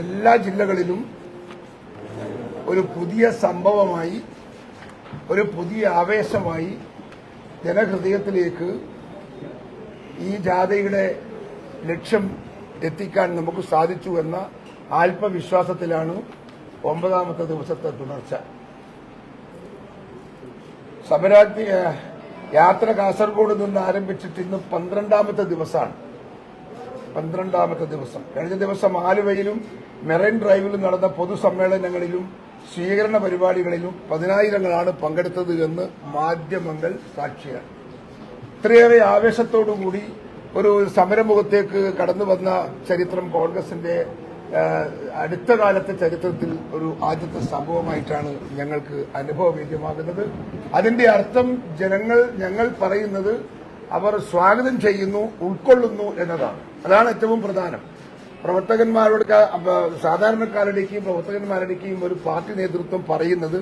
എല്ലാ ജില്ലകളിലും ഒരു പുതിയ സംഭവമായി, ഒരു പുതിയ ആവേശമായി ജനഹൃദയത്തിലേക്ക് ഈ ജാഥയുടെ ലക്ഷ്യം എത്തിക്കാൻ നമുക്ക് സാധിച്ചു എന്ന ആത്മവിശ്വാസത്തിലാണ് 9ാമത്തെ ദിവസത്തെ തുടർച്ച. യാത്ര കാസർഗോഡ് നിന്ന് ആരംഭിച്ചിട്ട് ഇന്ന് 12ാമത്തെ ദിവസമാണ്. 12ാമത്തെ ദിവസം. കഴിഞ്ഞ ദിവസം ആലുവയിലും മെറൈൻ ഡ്രൈവിലും നടന്ന പൊതുസമ്മേളനങ്ങളിലും സ്വീകരണ പരിപാടികളിലും 10,000-ങ്ങളാണ് പങ്കെടുത്തത് എന്ന് മാധ്യമങ്ങൾ സാക്ഷിയാണ്. ഇത്രയേറെ ആവേശത്തോടുകൂടി ഒരു സമരമുഖത്തേക്ക് കടന്നു വന്ന ചരിത്രം കോൺഗ്രസിന്റെ അടുത്ത കാലത്തെ ചരിത്രത്തിൽ ഒരു ആദ്യത്തെ സംഭവമായിട്ടാണ് ഞങ്ങൾക്ക് അനുഭവവേദ്യമാകുന്നത്. അതിന്റെ അർത്ഥം ഞങ്ങൾ പറയുന്നത് അവർ സ്വാഗതം ചെയ്യുന്നു, ഉൾക്കൊള്ളുന്നു എന്നതാണ്. അതാണ് ഏറ്റവും പ്രധാനം. പ്രവർത്തകന്മാരോട്, സാധാരണക്കാരുടെയും പ്രവർത്തകന്മാരുടെയും ഒരു പാർട്ടി നേതൃത്വം പറയുന്നത്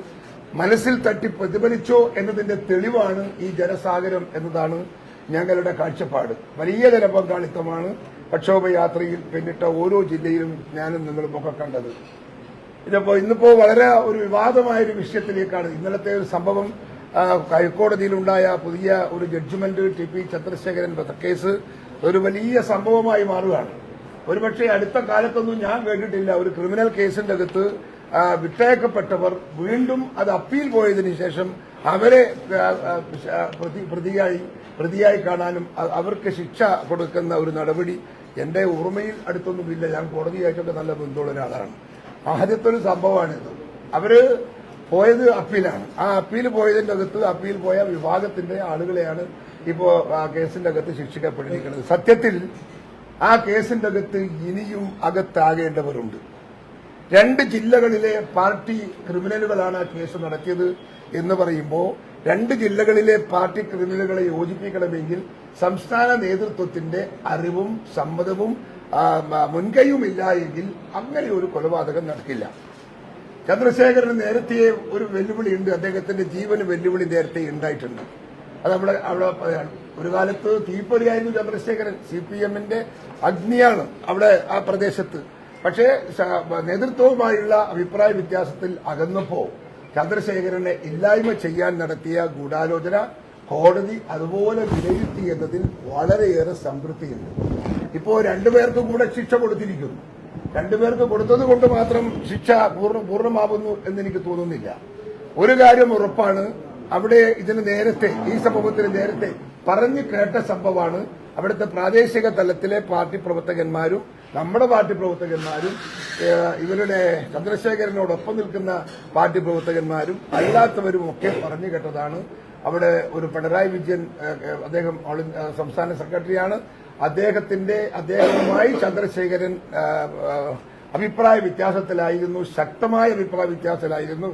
മനസ്സിൽ തട്ടി പ്രതിഫലിച്ചോ എന്നതിന്റെ തെളിവാണ് ഈ ജനസാഗരം എന്നതാണ് ഞങ്ങളുടെ കാഴ്ചപ്പാട്. വലിയ ജനപങ്കാളിത്തമാണ് പ്രക്ഷോഭയാത്രയിൽ പിന്നിട്ട ഓരോ ജില്ലയിലും ഞാനും നിങ്ങളുമൊക്കെ കണ്ടത്. ഇന്നിപ്പോ വളരെ ഒരു വിവാദമായൊരു വിഷയത്തിലേക്കാണ് ഇന്നലത്തെ ഒരു സംഭവം. ഹൈക്കോടതിയിലുണ്ടായ പുതിയ ഒരു ജഡ്ജ്മെന്റ്, ടി.പി. ചന്ദ്രശേഖരൻ വധക്കേസ് ഒരു വലിയ സംഭവമായി മാറുകയാണ്. ഒരുപക്ഷെ അടുത്ത കാലത്തൊന്നും ഞാൻ കേട്ടിട്ടില്ല ഒരു ക്രിമിനൽ കേസിന്റെ അകത്ത് വിട്ടയക്കപ്പെട്ടവർ വീണ്ടും അത് അപ്പീൽ പോയതിനു ശേഷം അവരെ പ്രതിയായി കാണാനും അവർക്ക് ശിക്ഷ കൊടുക്കുന്ന ഒരു നടപടി എന്റെ ഓർമ്മയിൽ അടുത്തൊന്നുമില്ല. ഞാൻ കോടതിയായിട്ടൊക്കെ നല്ല ബന്ധമുള്ള ഒരാളാണ്. ആദ്യത്തെ ഒരു സംഭവമാണിത്. അവര് പോയത് അപ്പീലാണ്. ആ അപ്പീൽ പോയതിന്റെ അകത്ത് അപ്പീൽ പോയ വിഭാഗത്തിന്റെ ആളുകളെയാണ് ഇപ്പോ ആ കേസിന്റെ അകത്ത് ശിക്ഷിക്കപ്പെട്ടിരിക്കുന്നത്. സത്യത്തിൽ ആ കേസിന്റെ അകത്ത് ഇനിയും അകത്താകേണ്ടവരുണ്ട്. 2 ജില്ലകളിലെ പാർട്ടി ക്രിമിനലുകളാണ് ആ കേസ് നടത്തിയത് എന്ന് പറയുമ്പോൾ 2 ജില്ലകളിലെ പാർട്ടി ക്രിമിനലുകളെ യോജിപ്പിക്കണമെങ്കിൽ സംസ്ഥാന നേതൃത്വത്തിന്റെ അറിവും സമ്മതവും മുൻകൈയുമില്ല എങ്കിൽ അങ്ങനെ ഒരു കൊലപാതകം നടക്കില്ല. ചന്ദ്രശേഖരന് നേരത്തെ ഒരു വെല്ലുവിളിയുണ്ട്. അദ്ദേഹത്തിന്റെ ജീവന് വെല്ലുവിളി നേരത്തെ ഉണ്ടായിട്ടുണ്ട്. അത് അവിടെ ഒരു കാലത്ത് തീപ്പൊരിയായിരുന്നു ചന്ദ്രശേഖരൻ. CPM-ന്റെ അഗ്നിയാണ് അവിടെ ആ പ്രദേശത്ത്. പക്ഷേ നേതൃത്വവുമായുള്ള അഭിപ്രായ വ്യത്യാസത്തിൽ അകന്നപ്പോ ചന്ദ്രശേഖരനെ ഇല്ലായ്മ ചെയ്യാൻ നടത്തിയ ഗൂഢാലോചന കോടതി അതുപോലെ വിലയിരുത്തി എന്നതിൽ വളരെയേറെ സംതൃപ്തിയുണ്ട്. ഇപ്പോ 2 പേർക്കും കൂടെ ശിക്ഷ കൊടുത്തിരിക്കുന്നു. 2 പേർക്ക് കൊടുത്തത് കൊണ്ട് മാത്രം ശിക്ഷ പൂർണ്ണമാവുന്നു എന്നെനിക്ക് തോന്നുന്നില്ല. ഒരു കാര്യം ഉറപ്പാണ്, അവിടെ ഇതിന് നേരത്തെ, ഈ സംഭവത്തിന് നേരത്തെ പറഞ്ഞു കേട്ട സംഭവമാണ്. അവിടുത്തെ പ്രാദേശിക തലത്തിലെ പാർട്ടി പ്രവർത്തകന്മാരും നമ്മുടെ പാർട്ടി പ്രവർത്തകന്മാരും ഇവരുടെ ചന്ദ്രശേഖരനോടൊപ്പം നിൽക്കുന്ന പാർട്ടി പ്രവർത്തകന്മാരും അല്ലാത്തവരും ഒക്കെ പറഞ്ഞു കേട്ടതാണ്. അവിടെ ഒരു പിണറായി വിജയൻ, അദ്ദേഹം സംസ്ഥാന സെക്രട്ടറിയാണ്, അദ്ദേഹവുമായി ചന്ദ്രശേഖരൻ അഭിപ്രായ വ്യത്യാസത്തിലായിരുന്നു, ശക്തമായ അഭിപ്രായ വ്യത്യാസത്തിലായിരുന്നു.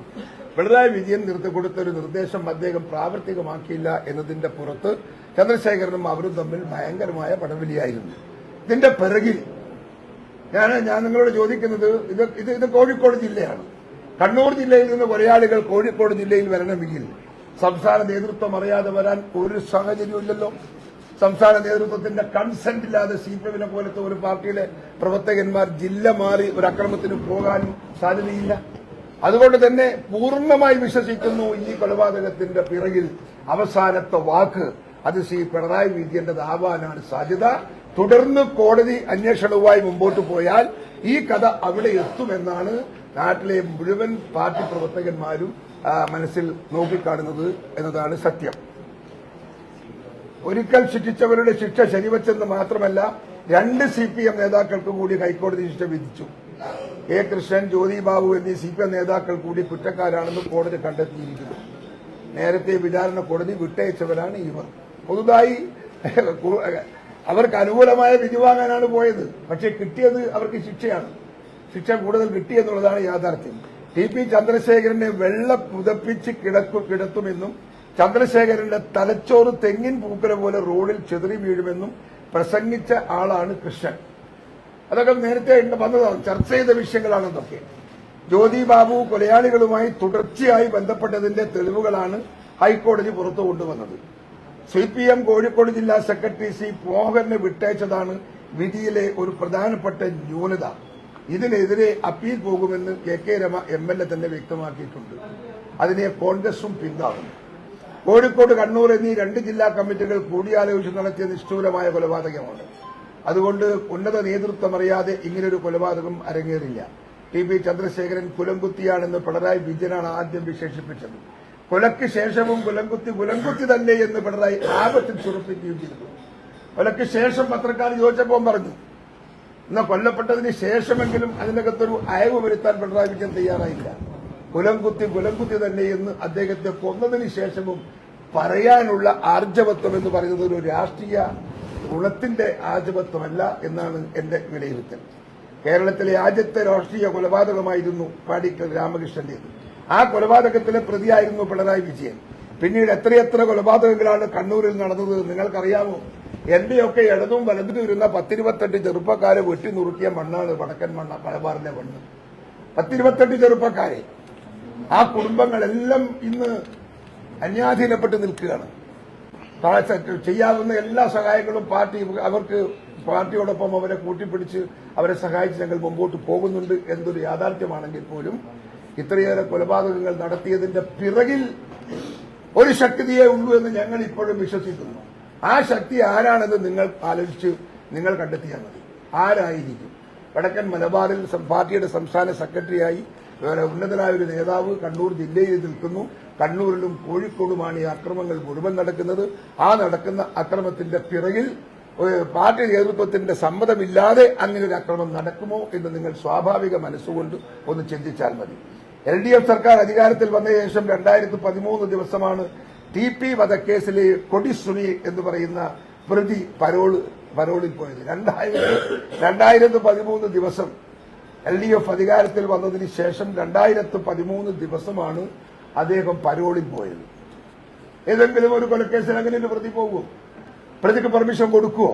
പിണറായി വിജയൻ കൊടുത്തൊരു നിർദ്ദേശം അദ്ദേഹം പ്രാവർത്തികമാക്കിയില്ല എന്നതിന്റെ പുറത്ത് ചന്ദ്രശേഖരനും അവരും തമ്മിൽ ഭയങ്കരമായ പടവലിയായിരുന്നു. ഇതിന്റെ പിറകിൽ ഞാൻ നിങ്ങളോട് ചോദിക്കുന്നത്, ഇത് കോഴിക്കോട് ജില്ലയാണ്. കണ്ണൂർ ജില്ലയിൽ നിന്ന് കുറെ ആളുകൾ കോഴിക്കോട് ജില്ലയിൽ വരണമെങ്കിൽ സംസ്ഥാന നേതൃത്വം അറിയാതെ വരാൻ ഒരു സാഹചര്യമില്ലല്ലോ. സംസ്ഥാന നേതൃത്വത്തിന്റെ കൺസെന്റ് ഇല്ലാതെ CPM-നെ പോലത്തെ ഒരു പാർട്ടിയിലെ പ്രവർത്തകന്മാർ ജില്ല മാറി ഒരു അക്രമത്തിന് പോകാനും സാധ്യതയില്ല. അതുകൊണ്ട് തന്നെ പൂർണ്ണമായി വിശ്വസിക്കുന്നു ഈ കൊലപാതകത്തിന്റെ പിറകിൽ അവസാനത്തെ വാക്ക് അത് പിണറായി വിജയന്റേതാവാനാണ് സാധ്യത. തുടർന്ന് കോടതി അന്വേഷണവുമായി മുമ്പോട്ട് പോയാൽ ഈ കഥ അവിടെ എത്തുമെന്നാണ് നാട്ടിലെ മുഴുവൻ പാർട്ടി പ്രവർത്തകന്മാരും മനസ്സിൽ നോക്കിക്കാണുന്നത് എന്നതാണ് സത്യം. ഒരിക്കൽ ശിക്ഷിച്ചവരുടെ ശിക്ഷ ശരിവച്ചെന്ന് മാത്രമല്ല 2 CPM നേതാക്കൾക്ക് കൂടി ഹൈക്കോടതി ശിക്ഷ വിധിച്ചു. A. കൃഷ്ണൻ, ജ്യോതി ബാബു എന്നീ CPM നേതാക്കൾ കൂടി കുറ്റക്കാരാണെന്ന് കോടതി കണ്ടെത്തിയിരിക്കുന്നു. നേരത്തെ വിചാരണ കോടതി വിട്ടയച്ചവരാണ് ഇവർ. പുതുതായി അവർക്ക് അനുകൂലമായ വിധി വാങ്ങാനാണ് പോയത്. പക്ഷേ കിട്ടിയത് അവർക്ക് ശിക്ഷയാണ്. ശിക്ഷ കൂടുതൽ കിട്ടിയെന്നുള്ളതാണ് യാഥാർത്ഥ്യം. ടി.പി. ചന്ദ്രശേഖരനെ വെള്ള പുതപ്പിച്ച് കിടത്തുമെന്നും ചന്ദ്രശേഖരന്റെ തലച്ചോറ് തെങ്ങിൻ പൂക്കല പോലെ റോഡിൽ ചെതറി വീഴുമെന്നും പ്രസംഗിച്ച ആളാണ് കൃഷ്ണൻ. അതൊക്കെ നേരത്തെ വന്നതാണ്, ചർച്ച ചെയ്ത വിഷയങ്ങളാണെന്നൊക്കെ. ജ്യോതി ബാബു കൊലയാളികളുമായി തുടർച്ചയായി ബന്ധപ്പെട്ടതിന്റെ തെളിവുകളാണ് ഹൈക്കോടതി പുറത്തു കൊണ്ടുവന്നത്. CPM കോഴിക്കോട് ജില്ലാ സെക്രട്ടറി C. മോഹനെ വിട്ടയച്ചതാണ് വിധിയിലെ ഒരു പ്രധാനപ്പെട്ട ന്യൂനത. ഇതിനെതിരെ അപ്പീൽ പോകുമെന്ന് കെ രമ MLA തന്നെ വ്യക്തമാക്കിയിട്ടുണ്ട്. അതിനെ കോൺഗ്രസും പിന്താങ്ങുന്നു. കോഴിക്കോട്, കണ്ണൂർ എന്നീ 2 ജില്ലാ കമ്മിറ്റികൾ കൂടിയാലോചിച്ച് നടത്തിയ നിഷ്ഠൂരമായ കൊലപാതകമാണ്. അതുകൊണ്ട് ഉന്നത നേതൃത്വം അറിയാതെ ഇങ്ങനൊരു കൊലപാതകം അരങ്ങേറില്ല. TP ചന്ദ്രശേഖരൻ കുലംകുത്തിയാണെന്ന് പിണറായി വിജയനാണ് ആദ്യം വിശേഷിപ്പിച്ചത്. കൊലയ്ക്ക് ശേഷവും കുലംകുത്തി തന്നെ എന്ന് പിണറായി ആപത്തിൽ ചുറപ്പിക്കുകയും ചെയ്തു. കൊലയ്ക്ക് ശേഷം പത്രക്കാർ ചോദിച്ചപ്പോൾ പറഞ്ഞു, എന്നാൽ കൊല്ലപ്പെട്ടതിന് ശേഷമെങ്കിലും അതിനകത്തൊരു അയവ് വരുത്താൻ പിണറായി വിജയൻ തയ്യാറായില്ല. കുലംകുത്തി തന്നെ എന്ന് അദ്ദേഹത്തെ കൊന്നതിന് ശേഷവും പറയാനുള്ള ആർജവത്വം എന്ന് പറയുന്നത് ഒരു രാഷ്ട്രീയ ഗുണത്തിന്റെ ആർജവത്വമല്ല എന്നാണ് എന്റെ വിലയിരുത്തൽ. കേരളത്തിലെ ആദ്യത്തെ രാഷ്ട്രീയ കൊലപാതകമായിരുന്നു പാടിക്കൽ രാമകൃഷ്ണന്റേത്. ആ കൊലപാതകത്തിലെ പ്രതിയായിരുന്നു പിണറായി വിജയൻ. പിന്നീട് എത്രയെത്ര കൊലപാതകങ്ങളാണ് കണ്ണൂരിൽ നടന്നത് നിങ്ങൾക്കറിയാമോ? എന്റെയൊക്കെ ഇടതും വലതും ഇരുന്ന 10-28 ചെറുപ്പക്കാരെ വെട്ടി നുറുക്കിയ മണ്ണാണ് വടക്കൻ മലബാറിലെ മണ്ണ്. 10-28 ചെറുപ്പക്കാരെ. ആ കുടുംബങ്ങളെല്ലാം ഇന്ന് അന്യാധീനപ്പെട്ട് നിൽക്കുകയാണ്. ചെയ്യാവുന്ന എല്ലാ സഹായങ്ങളും പാർട്ടിയോടൊപ്പം അവരെ കൂട്ടിപ്പിടിച്ച് അവരെ സഹായിച്ച് ഞങ്ങൾ മുമ്പോട്ട് പോകുന്നുണ്ട് എന്നൊരു യാഥാർത്ഥ്യമാണെങ്കിൽ പോലും ഇത്രയേറെ കൊലപാതകങ്ങൾ നടത്തിയതിന്റെ പിറകിൽ ഒരു ശക്തിയേ ഉള്ളൂ എന്ന് ഞങ്ങൾ ഇപ്പോഴും വിശ്വസിക്കുന്നു. ആ ശക്തി ആരാണെന്ന് നിങ്ങൾ ആലോചിച്ച് നിങ്ങൾ കണ്ടെത്തിയാൽ മതി. ആരായിരിക്കും? വടക്കൻ മലബാറിൽ പാർട്ടിയുടെ സംസ്ഥാന സെക്രട്ടറിയായി ഉന്നതനായ ഒരു നേതാവ് കണ്ണൂർ ജില്ലയിൽ നിൽക്കുന്നു. കണ്ണൂരിലും കോഴിക്കോടുമാണ് ഈ അക്രമങ്ങൾ മുഴുവൻ നടക്കുന്നത്. ആ നടക്കുന്ന അക്രമത്തിന്റെ പിറകിൽ പാർട്ടി നേതൃത്വത്തിന്റെ സമ്മതമില്ലാതെ അങ്ങനെ ഒരു അക്രമം നടക്കുമോ എന്ന് നിങ്ങൾ സ്വാഭാവിക മനസ്സുകൊണ്ട് ഒന്ന് ചിന്തിച്ചാൽ മതി. LDF സർക്കാർ അധികാരത്തിൽ വന്ന ശേഷം 2013 ദിവസമാണ് TP വധക്കേസിലെ കൊടിസുനി എന്ന് പറയുന്ന പ്രതി പരോളിൽ പോയത്. 2013 ദിവസം LDF അധികാരത്തിൽ വന്നതിന് ശേഷം 2013 ദിവസമാണ് അദ്ദേഹം പരോളിൽ പോയത്. ഏതെങ്കിലും ഒരു കൊലക്കേസിൽ അങ്ങനെ ഒരു പ്രതി പോകുമോ? പ്രതിക്ക് പെർമിഷൻ കൊടുക്കുവോ?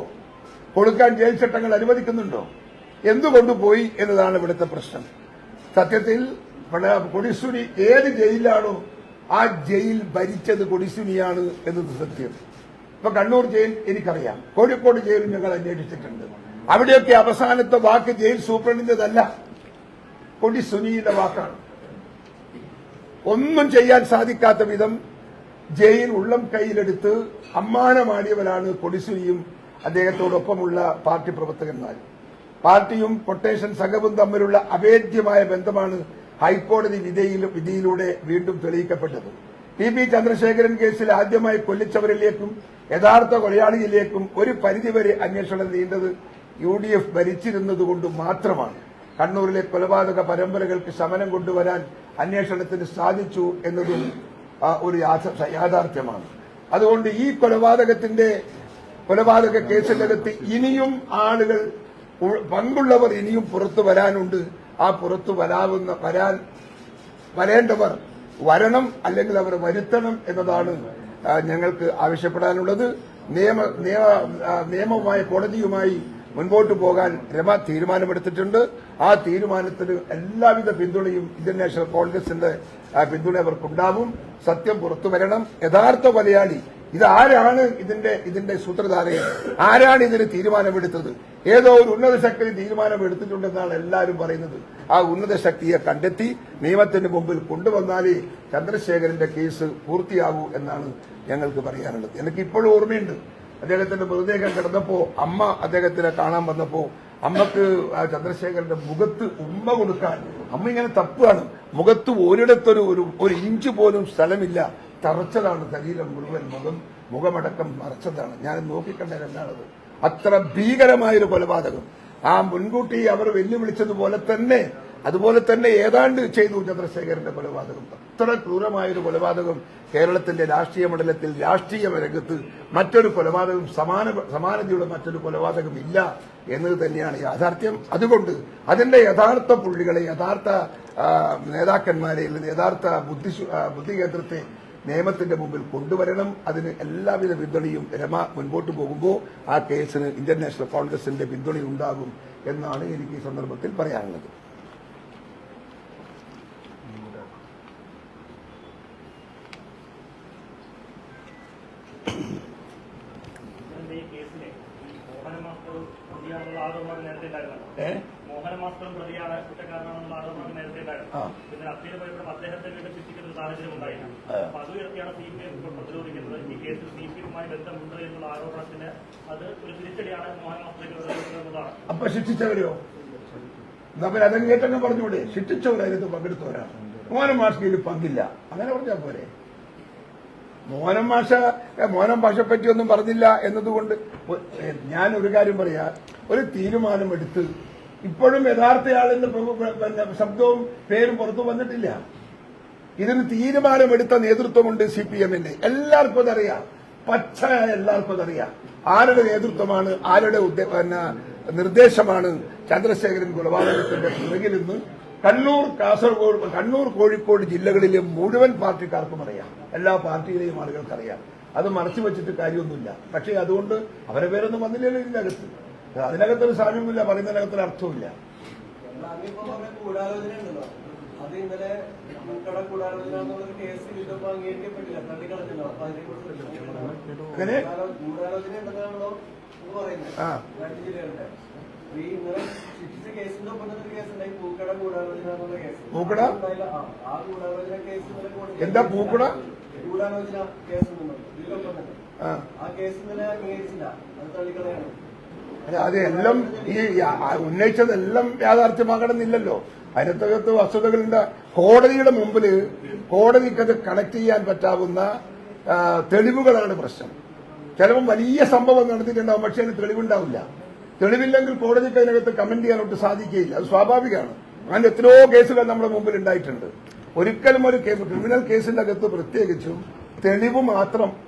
കൊടുക്കാൻ ജയിൽ ചട്ടങ്ങൾ അനുവദിക്കുന്നുണ്ടോ? എന്തുകൊണ്ട് പോയി എന്നതാണ് ഇവിടുത്തെ പ്രശ്നം. സത്യത്തിൽ കൊടിസുനി ഏത് ജയിലിലാണോ ആ ജയിൽ ഭരിച്ചത് കൊടിസുനിയാണ് എന്നത് സത്യം. ഇപ്പൊ കണ്ണൂർ ജയിൽ എനിക്കറിയാം, കോഴിക്കോട് ജയിലും ഞങ്ങൾ അന്വേഷിച്ചിട്ടുണ്ട്. അവിടെയൊക്കെ അവസാനത്തെ വാക്ക് ജയിൽ സൂപ്രണ്ടിന്റേതല്ല, കൊടിസുനിയുടെ വാക്കാണ്. ഒന്നും ചെയ്യാൻ സാധിക്കാത്ത വിധം ജയിൽ ഉള്ളം കൈയിലെടുത്ത് അമ്മാനമാടിയവരാണ് കൊടിസുനിയും അദ്ദേഹത്തോടൊപ്പമുള്ള പാർട്ടി പ്രവർത്തകന്മാർ. പാർട്ടിയും കൊട്ടേഷൻ സംഘവും തമ്മിലുള്ള അഭേദ്യമായ ബന്ധമാണ് ഹൈക്കോടതി വിധിയിലൂടെ വീണ്ടും തെളിയിക്കപ്പെട്ടത്. TP ചന്ദ്രശേഖരൻ കേസിൽ ആദ്യമായി കൊല്ലിച്ചവരിലേക്കും യഥാർത്ഥ കൊലയാളിയിലേക്കും ഒരു പരിധിവരെ അന്വേഷണം നീണ്ടത് UDF ഭരിച്ചിരുന്നതുകൊണ്ട് മാത്രമാണ്. കണ്ണൂരിലെ കൊലപാതക പരമ്പരകൾക്ക് ശമനം കൊണ്ടുവരാൻ അന്വേഷണത്തിന് സാധിച്ചു എന്നതും ഒരു യാഥാർത്ഥ്യമാണ്. അതുകൊണ്ട് ഈ കൊലപാതക കേസിനകത്ത് ഇനിയും ആളുകൾ പങ്കുള്ളവർ ഇനിയും പുറത്തു വരാനുണ്ട്. ആ പുറത്തു വരേണ്ടവർ വരണം, അല്ലെങ്കിൽ അവർ വരുത്തണം എന്നതാണ് ഞങ്ങൾക്ക് ആവശ്യപ്പെടാനുള്ളത്. നിയമമായ കോടതിയുമായി മുൻപോട്ട് പോകാൻ രമ തീരുമാനമെടുത്തിട്ടുണ്ട്. ആ തീരുമാനത്തിന് എല്ലാവിധ പിന്തുണയും ഇന്ത്യൻ നാഷണൽ കോൺഗ്രസിന്റെ പിന്തുണ അവർക്കുണ്ടാവും. സത്യം പുറത്തു വരണം. യഥാർത്ഥ കൊലയാളി ഇതാരാണ്? ഇതിന്റെ സൂത്രധാരയിൽ ആരാണ് ഇതിന് തീരുമാനമെടുത്തത്? ഏതോ ഒരു ഉന്നത ശക്തി തീരുമാനമെടുത്തിട്ടുണ്ടെന്നാണ് എല്ലാവരും പറയുന്നത്. ആ ഉന്നത ശക്തിയെ കണ്ടെത്തി നിയമത്തിന് മുമ്പിൽ കൊണ്ടുവന്നാലേ ചന്ദ്രശേഖരന്റെ കേസ് പൂർത്തിയാകൂ എന്നാണ് ഞങ്ങൾക്ക് പറയാനുള്ളത്. എനിക്ക് ഇപ്പോഴും ഓർമ്മയുണ്ട്, അദ്ദേഹത്തിന്റെ മൃതദേഹം കിടന്നപ്പോ അമ്മ അദ്ദേഹത്തിനെ കാണാൻ വന്നപ്പോ അമ്മക്ക് ചന്ദ്രശേഖരന്റെ മുഖത്ത് ഉമ്മ കൊടുക്കാൻ അമ്മ ഇങ്ങനെ തപ്പാണ്. മുഖത്ത് ഒരു ഇഞ്ച് പോലും സ്ഥലമില്ല, തറച്ചതാണ് ശരീരം മുഴുവൻ, മുഖമടക്കം മറച്ചതാണ്. ഞാൻ നോക്കിക്കണ്ട രണ്ടാണത്. അത്ര ഭീകരമായൊരു കൊലപാതകം. ആ മുൻകൂട്ടി അവർ അതുപോലെ തന്നെ ഏതാണ്ട് ചെയ്തു ചന്ദ്രശേഖരന്റെ കൊലപാതകം. അത്ര ക്രൂരമായൊരു കൊലപാതകം കേരളത്തിന്റെ രാഷ്ട്രീയ മണ്ഡലത്തിൽ, രാഷ്ട്രീയ രംഗത്ത് മറ്റൊരു കൊലപാതകം സമാനതയുടെ മറ്റൊരു കൊലപാതകം ഇല്ല എന്നത് തന്നെയാണ് യാഥാർത്ഥ്യം. അതുകൊണ്ട് അതിന്റെ യഥാർത്ഥ പുള്ളികളെ, യഥാർത്ഥ നേതാക്കന്മാരെ, യഥാർത്ഥ ബുദ്ധി കേന്ദ്രത്തെ നിയമത്തിന്റെ മുമ്പിൽ കൊണ്ടുവരണം. അതിന് എല്ലാവിധ പിന്തുണയും രമ മുൻപോട്ട് പോകുമ്പോൾ ആ കേസിന് ഇന്ത്യൻ നാഷണൽ കോൺഗ്രസിന്റെ പിന്തുണയുണ്ടാകും എന്നാണ് എനിക്ക് ഈ സന്ദർഭത്തിൽ പറയാനുള്ളത്. മോഹന മാസ്റ്ററും പ്രതിയാണ് കുറ്റക്കാരനാണെന്നുള്ള ആരോപണം നേരത്തെ ഉണ്ടായിരുന്നു. പിന്നെ അപ്പീൽ പറയുമ്പോൾ അദ്ദേഹത്തെ വീണ്ടും ശിക്ഷിക്കുന്ന ഒരു സാഹചര്യം ഉണ്ടായിരുന്നു. അപ്പൊ അത് ഉയർത്തിയാണ് CPM ഇപ്പോൾ പ്രതിരോധിക്കുന്നത്. ഈ കേസിൽ CPM-മായി ബന്ധമുണ്ട് എന്നുള്ള ആരോപണത്തിന് അത് ഒരു തിരിച്ചടിയാണ് മോഹന മാസ്റ്റർക്ക് എന്നതാണ്. അപ്പൊ ശിക്ഷിച്ചവരോ? നമ്മൾ അതങ്ങേറ്റങ്ങ് പറഞ്ഞൂടെ? ശിക്ഷിച്ചവരായിരുന്നു പങ്കെടുത്തവരാണ്. മോഹനം മാഷ്ക്ക് പങ്കില്ല, അങ്ങനെ പറഞ്ഞാൽ പോരെ? മോഹനം ഭാഷയെ പറ്റിയൊന്നും പറഞ്ഞില്ല എന്നതുകൊണ്ട് ഞാൻ ഒരു കാര്യം പറയാ, ഒരു തീരുമാനമെടുത്ത് ഇപ്പോഴും യഥാർത്ഥയാളെന്ന് ശബ്ദവും പേരും പുറത്തു വന്നിട്ടില്ല. ഇതിന് തീരുമാനമെടുത്ത നേതൃത്വമുണ്ട് CPM-ന്. എല്ലാവർക്കും അതറിയാം, പച്ചയായ എല്ലാവർക്കും അതറിയാം ആരുടെ നേതൃത്വമാണ്, ആരുടെ നിർദ്ദേശമാണ് ചന്ദ്രശേഖരൻ കൊലപാതകത്തിന്റെ പുറകിൽ നിന്ന്. കണ്ണൂർ കോഴിക്കോട് ജില്ലകളിലെ മുഴുവൻ പാർട്ടിക്കാർക്കും അറിയാം, എല്ലാ പാർട്ടിയിലെയും ആളുകൾക്കറിയാം. അത് മറച്ചു വെച്ചിട്ട് കാര്യമൊന്നുമില്ല. പക്ഷേ അതുകൊണ്ട് അവരെ പേരൊന്നും വന്നില്ലല്ലോ ഇതിനകത്ത്. അതിനകത്തൊരു സാമ്യമില്ല, പറയുന്നതിനകത്തൊരു അർത്ഥമില്ല. അങ്ങനെ പൂക്കട എന്താ പൂക്കട അതെല്ലാം ഈ ഉന്നയിച്ചതെല്ലാം യാഥാർത്ഥ്യമാകണമെന്നില്ലല്ലോ. അതിനകത്ത് വസ്തുതകളുണ്ട്. കോടതിയുടെ മുമ്പിൽ കോടതിക്കത് കണക്ട് ചെയ്യാൻ പറ്റാവുന്ന തെളിവുകളാണ് പ്രശ്നം. ചിലപ്പോൾ വലിയ സംഭവം നടത്തിയിട്ടുണ്ടാവും, പക്ഷെ അതിന് തെളിവുണ്ടാവില്ല. തെളിവില്ലെങ്കിൽ കോടതിക്ക് അതിനകത്ത് കമന്റ് ചെയ്യാനോട്ട് സാധിക്കുകയില്ല. അത് സ്വാഭാവികമാണ്. അങ്ങനെ എത്രയോ കേസുകൾ നമ്മുടെ മുമ്പിൽ ഉണ്ടായിട്ടുണ്ട്. ഒരിക്കലും ഒരു ക്രിമിനൽ കേസിന്റെ അകത്ത് പ്രത്യേകിച്ചും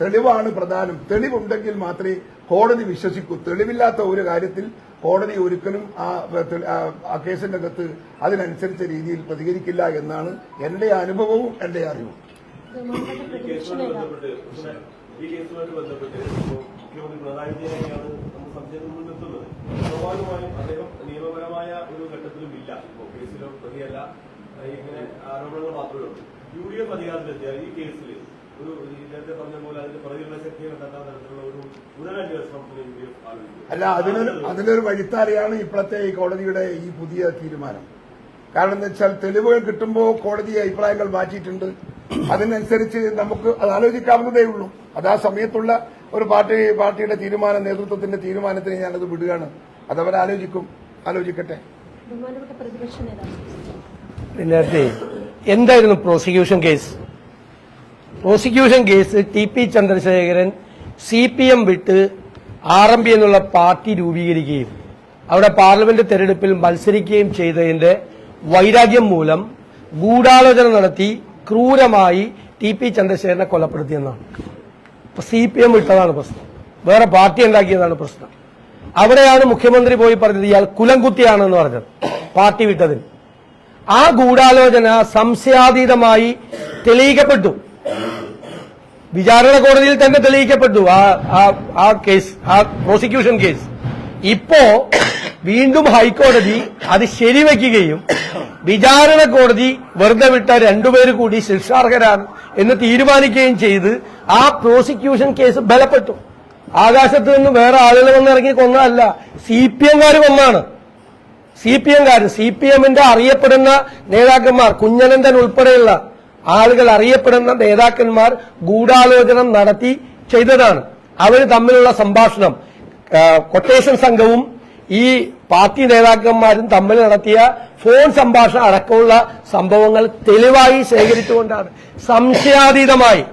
തെളിവാണ് പ്രധാനം. തെളിവുണ്ടെങ്കിൽ മാത്രമേ കോടതി വിശ്വസിക്കൂ. തെളിവില്ലാത്ത ഒരു കാര്യത്തിൽ കോടതി ഒരിക്കലും ആ കേസിന്റെ അകത്ത് അതിനനുസരിച്ച രീതിയിൽ പ്രതികരിക്കില്ല എന്നാണ് എന്റെ അനുഭവവും എന്റെ അറിവും. ഈ കേസുമായിട്ട് ബന്ധപ്പെട്ട് മുഖ്യമന്ത്രി പിണറായി വിജയനെയാണ് നമ്മൾ സംശയത്തിൽ മുൻനിർത്തുന്നത്. സ്വാഭാവികമായും അദ്ദേഹം നിയമപരമായ ഒരു ഘട്ടത്തിലും ഇല്ല. ഇപ്പോൾ കേസിലോ പ്രതിയല്ല, ഇങ്ങനെ ആരോപണങ്ങൾ മാത്രമേ ഉള്ളൂ. UDF അധികാരത്തിലെത്തിയാൽ ഈ കേസിൽ ഒരു നേരത്തെ പറഞ്ഞ പോലെ അതിന്റെ പ്രതികളുടെ ശക്തിയെ കണ്ടെത്താൻ തരത്തിലുള്ള ഒരു ഉടനടിശ്രമത്തിന് UDF ആലോചിക്കും. അല്ല, അതിനൊരു വഴിത്താരെയാണ് ഇപ്പോഴത്തെ ഈ കോടതിയുടെ ഈ പുതിയ തീരുമാനം. കാരണം എന്താ വെച്ചാൽ തെളിവുകൾ കിട്ടുമ്പോൾ കോടതി അഭിപ്രായങ്ങൾ മാറ്റിയിട്ടുണ്ട്. അതിനനുസരിച്ച് നമുക്ക് അത് ആലോചിക്കാവുന്നതേ ഉള്ളൂ. അത് ആ സമയത്തുള്ള ഒരു പാർട്ടിയുടെ തീരുമാനം, നേതൃത്വത്തിന്റെ തീരുമാനത്തിന് ഞാനത് വിടുകയാണ്. ആലോചിക്കട്ടെ. നേരത്തെ എന്തായിരുന്നു prosecution case? Prosecution case TP Chandrasekharan CPM വിട്ട് RMP എന്നുള്ള പാർട്ടി രൂപീകരിക്കുകയും അവിടെ പാർലമെന്റ് തെരഞ്ഞെടുപ്പിൽ മത്സരിക്കുകയും ചെയ്തതിന്റെ വൈരാഗ്യം മൂലം ഗൂഢാലോചന നടത്തി ക്രൂരമായി TP ചന്ദ്രശേഖരനെ കൊലപ്പെടുത്തിയെന്നാണ്. CPM വിട്ടതാണ് പ്രശ്നം, വേറെ പാർട്ടി ഉണ്ടാക്കിയതാണ് പ്രശ്നം. അവിടെയാണ് മുഖ്യമന്ത്രി പോയി പറഞ്ഞത് ഇയാൾ കുലംകുത്തിയാണെന്ന് പറഞ്ഞത് പാർട്ടി വിട്ടതിന്. ആ ഗൂഢാലോചന സംശയാതീതമായി തെളിയിക്കപ്പെട്ടു, വിചാരണ കോടതിയിൽ തന്നെ തെളിയിക്കപ്പെട്ടു ആ കേസ്, ആ പ്രോസിക്യൂഷൻ കേസ്. ഇപ്പോ വീണ്ടും ഹൈക്കോടതി അത് ശരിവെക്കുകയും വിചാരണ കോടതി വെറുതെ വിട്ട രണ്ടുപേര് കൂടി ശിക്ഷാർഹരാണ് എന്ന് തീരുമാനിക്കുകയും ചെയ്ത് ആ പ്രോസിക്യൂഷൻ കേസ് ബലപ്പെട്ടു. ആകാശത്ത് നിന്ന് വേറെ ആളുകൾ വന്നിറങ്ങി കൊന്നതല്ല, CPM-കാർ കൊന്നാണ്. CPM-ന്റെ അറിയപ്പെടുന്ന നേതാക്കന്മാർ, കുഞ്ഞനന്ദൻ ഉൾപ്പെടെയുള്ള ആളുകൾ, അറിയപ്പെടുന്ന നേതാക്കന്മാർ ഗൂഢാലോചന നടത്തി ചെയ്തതാണ്. അവർ തമ്മിലുള്ള സംഭാഷണം, കൊട്ടേഷൻ സംഘവും ഈ പാർട്ടി നേതാക്കന്മാരും തമ്മിൽ നടത്തിയ ഫോൺ സംഭാഷണം അടക്കമുള്ള സംഭവങ്ങൾ തെളിവായി ശേഖരിച്ചുകൊണ്ടാണ് സംശയാതീതമായി